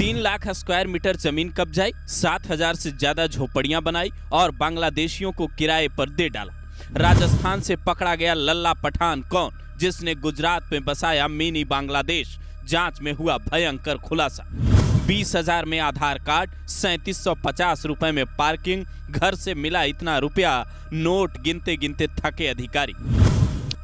3 lakh square metre जमीन कब्जाई, 7,000 से ज्यादा झोपड़ियां बनाई और बांग्लादेशियों को किराए पर दे डाला। राजस्थान से पकड़ा गया लल्ला पठान कौन, जिसने गुजरात में बसाया मिनी बांग्लादेश। जांच में हुआ भयंकर खुलासा। 20,000 में आधार कार्ड, 3750 रुपए में पार्किंग, घर से मिला इतना रुपया, नोट गिनते गिनते थके अधिकारी।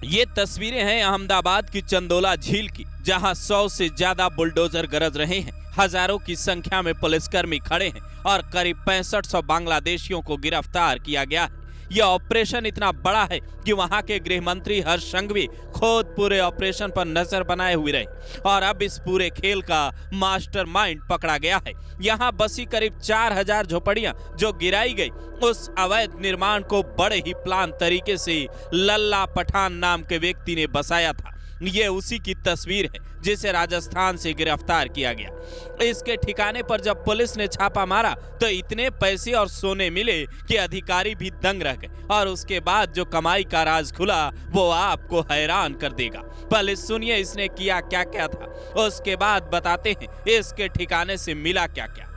ये तस्वीरें हैं अहमदाबाद की चंदोला झील की, जहां 100 से ज्यादा बुलडोजर गरज रहे हैं। हजारों की संख्या में पुलिसकर्मी खड़े हैं और करीब 6500 बांग्लादेशियों को गिरफ्तार किया गया है। यह ऑपरेशन इतना बड़ा है कि वहां के गृह मंत्री हर्ष संघवी खुद पूरे ऑपरेशन पर नजर बनाए हुए रहे और अब इस पूरे खेल का मास्टरमाइंड पकड़ा गया है। यहां बसी करीब 4000 झोपड़ियां जो गिराई गई, उस अवैध निर्माण को बड़े ही प्लान तरीके से लल्ला पठान नाम के व्यक्ति ने बसाया था। ये उसी की तस्वीर है जिसे राजस्थान से गिरफ्तार किया गया। इसके ठिकाने पर जब पुलिस ने छापा मारा तो इतने पैसे और सोने मिले कि अधिकारी भी दंग रह गए और उसके बाद जो कमाई का राज खुला वो आपको हैरान कर देगा। पहले सुनिए इसने किया क्या क्या था, उसके बाद बताते हैं इसके ठिकाने से मिला क्या क्या।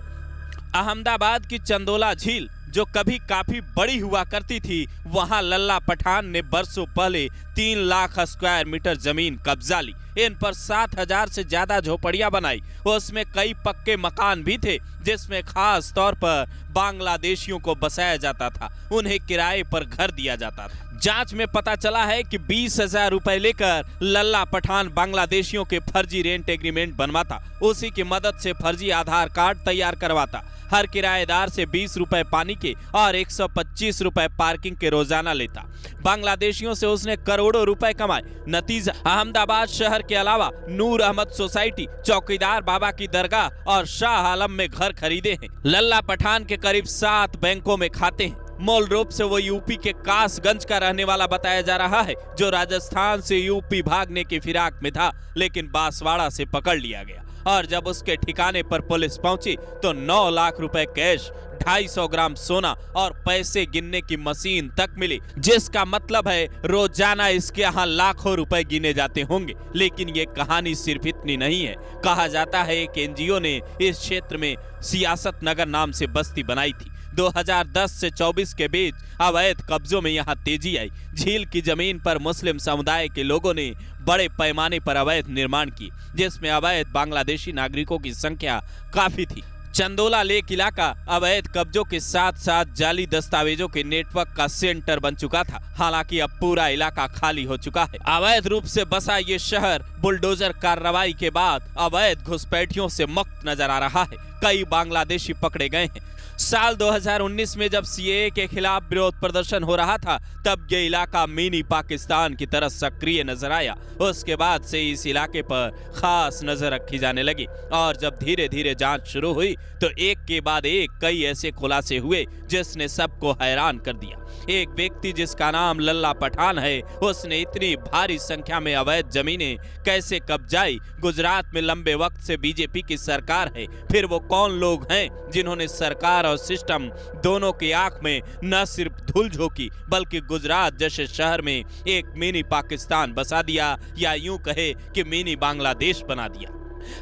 अहमदाबाद की चंदोला झील जो कभी काफी बड़ी हुआ करती थी, वहां लल्ला पठान ने बरसों पहले 3 लाख स्क्वायर मीटर जमीन कब्जा ली। इन पर 7,000 से ज्यादा झोपड़ियां बनाई। उसमें कई पक्के मकान भी थे जिसमें खास तौर पर बांग्लादेशियों को बसाया जाता था, उन्हें किराए पर घर दिया जाता था। जांच में पता चला है कि 20,000 रुपए लेकर लल्ला पठान बांग्लादेशियों के फर्जी रेंट एग्रीमेंट बनवाता, उसी की मदद से फर्जी आधार कार्ड तैयार करवाता। हर किराएदार से 20 रुपए पानी के और 125 रुपए पार्किंग के रोजाना लेता। बांग्लादेशियों से उसने करोड़ों रुपए कमाए। नतीजा, अहमदाबाद शहर के अलावा नूर अहमद सोसाइटी, चौकीदार बाबा की दरगाह और शाह आलम में घर खरीदे हैं। लल्ला पठान के करीब 7 बैंकों में खाते हैं। मूल रूप से वो यूपी के कासगंज का रहने वाला बताया जा रहा है, जो राजस्थान से यूपी भागने की फिराक में था, लेकिन बांसवाड़ा से पकड़ लिया गया और जब उसके ठिकाने पर पुलिस पहुंची तो 9 लाख रुपए कैश, 250 ग्राम सोना और पैसे गिनने की मशीन तक मिली, जिसका मतलब है रोजाना इसके यहाँ लाखों रुपए गिने जाते होंगे। लेकिन ये कहानी सिर्फ इतनी नहीं है। कहा जाता है एक एनजीओ ने इस क्षेत्र में सियासत नगर नाम से बस्ती बनाई थी। 2010 से 24 के बीच अवैध कब्जों में यहाँ तेजी आई। झील की जमीन पर मुस्लिम समुदाय के लोगों ने बड़े पैमाने पर अवैध निर्माण किए, जिसमें अवैध बांग्लादेशी नागरिकों की संख्या काफी थी। चंदोला लेक इलाका अवैध कब्जों के साथ साथ जाली दस्तावेजों के नेटवर्क का सेंटर बन चुका था। हालांकि अब पूरा इलाका खाली हो चुका है। अवैध रूप से बसा ये शहर बुलडोजर कार्रवाई के बाद अवैध घुसपैठियों से मुक्त नजर आ रहा है। कई बांग्लादेशी पकड़े गए हैं। साल 2019 में जब सीएए के खिलाफ विरोध प्रदर्शन हो रहा था, तब ये इलाका मिनी पाकिस्तान की तरह सक्रिय नजर आया। उसके बाद से इस इलाके पर खास नजर रखी जाने लगी और जब धीरे धीरे जांच शुरू हुई तो एक के बाद एक कई ऐसे खुलासे हुए जिसने सबको हैरान कर दिया। एक व्यक्ति जिसका नाम लल्ला पठान है, उसने इतनी भारी संख्या में अवैध जमीनें कैसे कब्जाई? गुजरात में लंबे वक्त से बीजेपी की सरकार है। फिर वो कौन लोग हैं जिन्होंने सरकार और सिस्टम दोनों की आंख में न सिर्फ धूल झोंकी, बल्कि गुजरात जैसे शहर में एक मिनी पाकिस्तान बसा दिया, या यूं कहे कि मिनी बांग्लादेश बना दिया।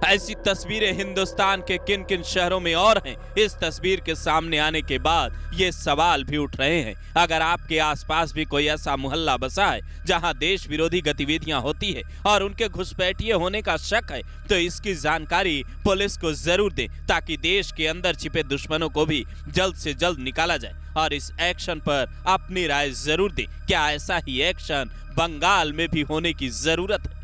ऐसी तस्वीरें हिंदुस्तान के किन किन शहरों में और हैं? इस तस्वीर के सामने आने के बाद ये सवाल भी उठ रहे हैं। अगर आपके आसपास भी कोई ऐसा मोहल्ला बसा है जहां देश विरोधी गतिविधियां होती है और उनके घुसपैठिए होने का शक है, तो इसकी जानकारी पुलिस को जरूर दें, ताकि देश के अंदर छिपे दुश्मनों को भी जल्द से जल्द निकाला जाए। और इस एक्शन पर अपनी राय जरूर दें। क्या ऐसा ही एक्शन बंगाल में भी होने की जरूरत है?